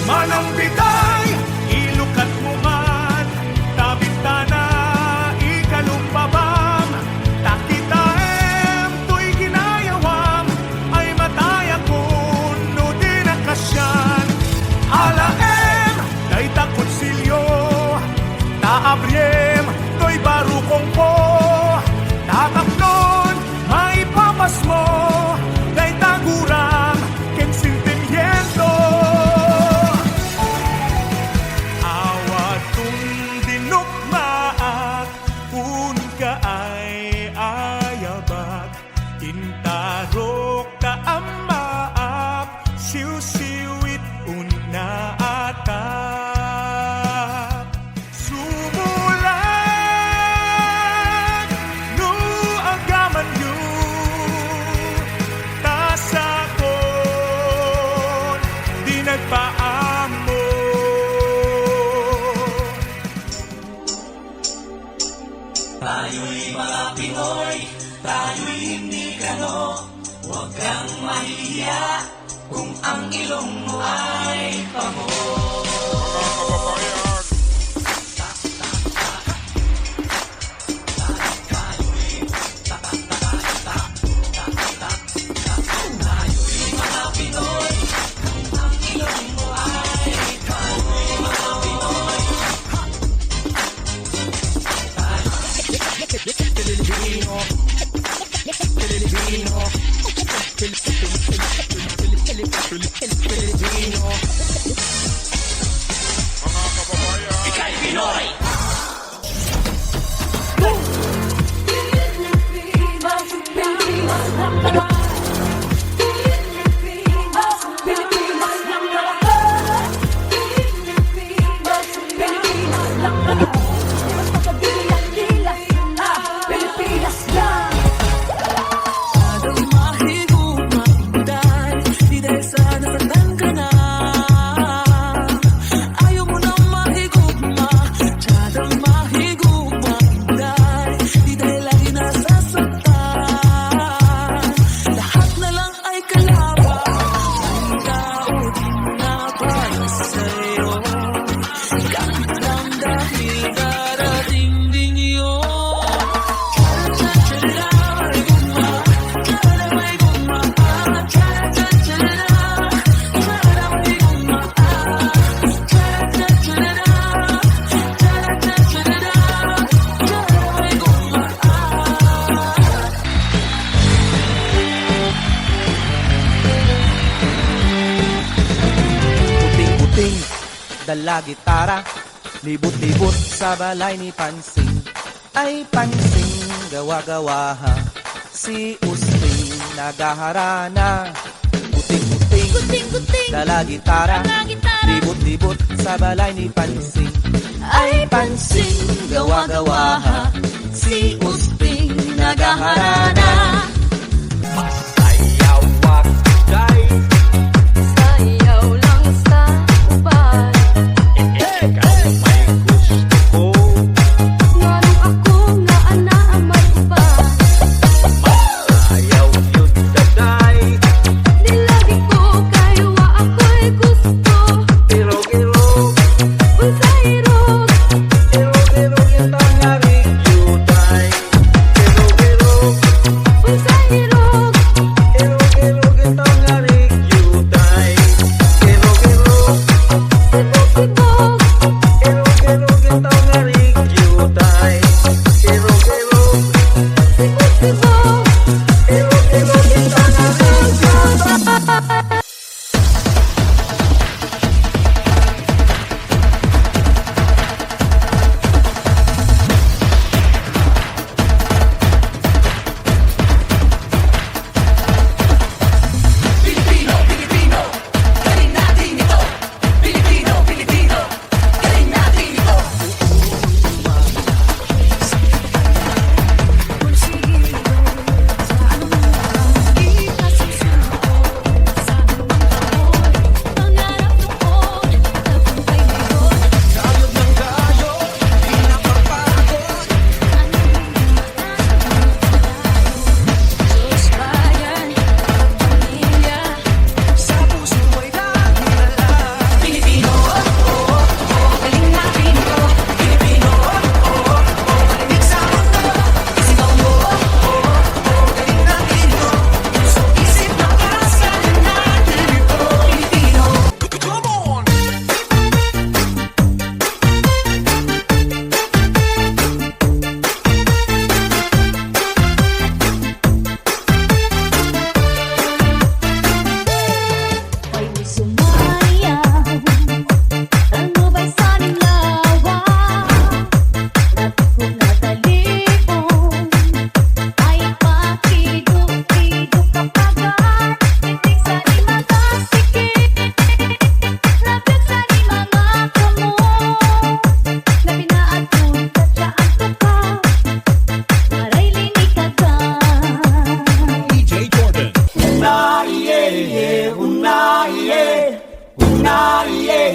manang bitay, ilukat mo man, tabintana, ikalumpabam, takitaem, tuy ginayawam, ay mataya kun, no din akasyan. Alaem, day takot silyo, taabriem, tuy barukong po, tataknon, maipapas mo, day taguram, ken sintimiento. Awat kung dinukmaak, kun ka ay ayabat, intarok ka amaak, siw-siwit una atap. Sumulat, no agaman nyo, tasakon, di nagpaamo. Tayo'y mga Pinoy, tayo'y hindi kano. Huwag kang mahihiya kung ang ilong mo ay pango. Ika'y Pinoy! Dala gitara, libot-libot sa balay ni Pansing. Ay Pansing, gawa-gawaha, si Usting nagaharana. Kuting-kuting, dala gitara, libot-libot sa balay ni Pansing. Ay Pansing, gawa-gawaha, si Usting nagaharana. Usay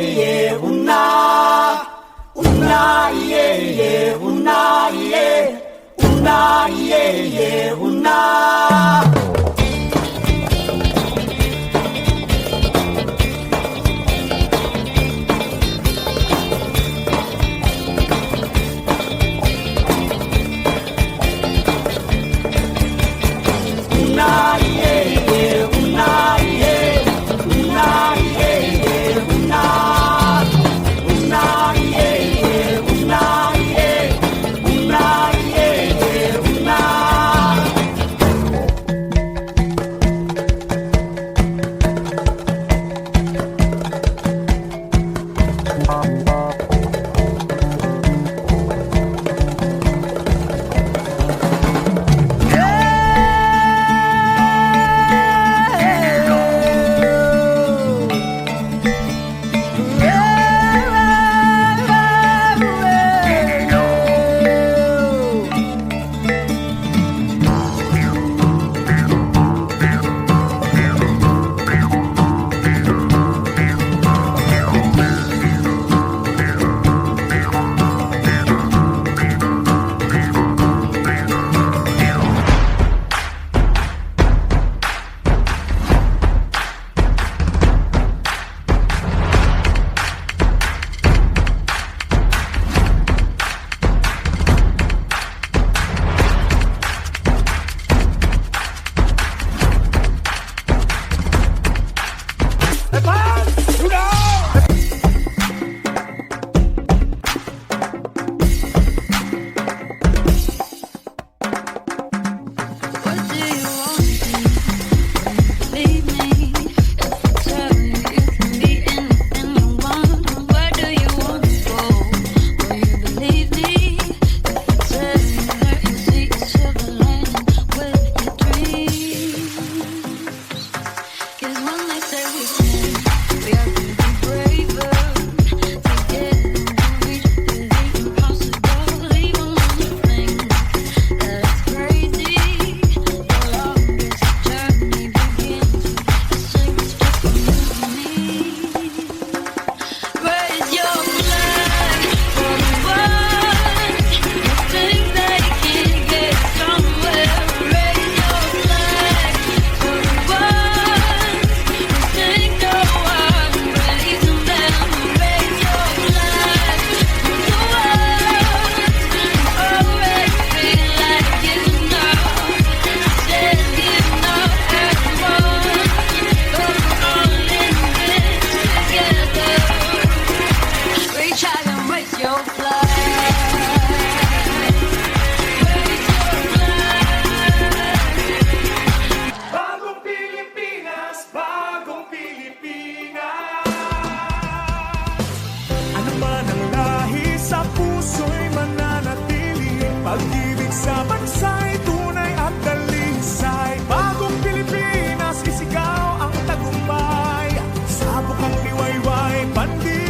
iye, una. Una, iye, una, iye. Una, iye, una. Una, iye, una, iye. Una, iye, una. Una, iye, una, iye. Una, iye, una. What do you want? Leave me. If I tell you, you can be anything you want. Where do you want to go? Will you believe me? If I tell you that you see a silver lining with your dreams. 'Cause when they say we can, we are gonna be braver. Together we reach the impossible. Even when you think that it's crazy, the longest journey begins with a single step from you and me. Raise your flag for the world who think they can get somewhere. Raise your flag for the world who think no one believes in them. Raise your flag for the world who always feel like giving up. I said giving up at once, but we're all in this together. Reach out and raise your flag. Raise your flag. Bagong Pilipinas, bagong Pilipinas. Ano man ang lahi, sa puso'y mananatili. Pag-ibig sa bansa'y tunay at dalisay. Bagong Pilipinas, isigaw ang tagumpay. Sabok ang liwayway, pandi